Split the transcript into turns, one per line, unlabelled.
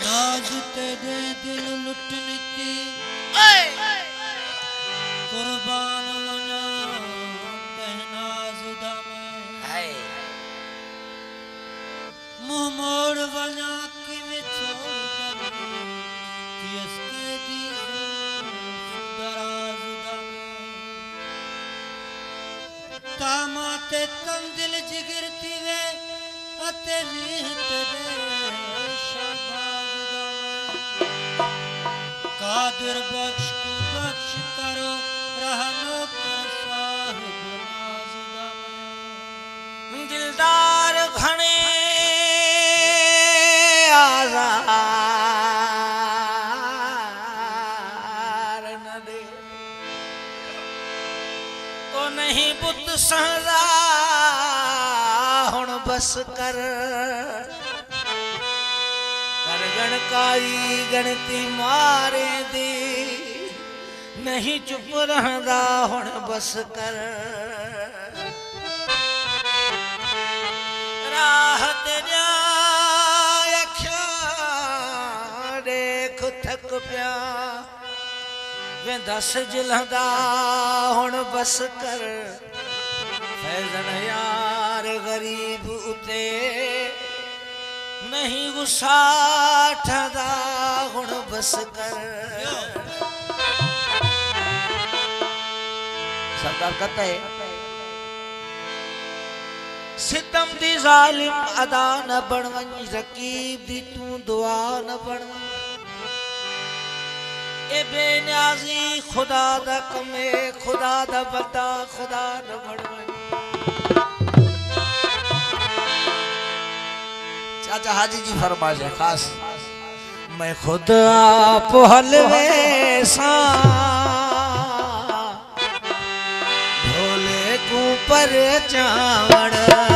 नाज तेरे दिल लुटन की कुर्बान मना तहनाज दम मुंह मोड़ वना कि में छोड़ दम इसके दी दराज दम तामा ते तन दिल जिगर थी वे अते नीत दे कादिर बख्श को बख्श करो रहमो कर साहिब नाज़ दिलदार घने आज़ार न दे ओ नहीं बुत सहजा हुण बस कर गणकाई गणती मारे दी नहीं चुप रहंदा हुण बस कर राह तेरा अखियां देख थक पिया वे दस जिलंदा हुण बस कर फैज़न यार गरीब उते नहीं गुस्सा ठदा हुण बस कर सरदार कहता है सितम दी जालिम अदा न बनवन रकीब दी तू दुआ न बनवन ए बेनियाजी खुदा दा कमे खुदा दा बता खुदा न बनवन चाचा हाजी जी फरमाइश है खास मैं खुद आप हलवे सा ढोले को पर चावड़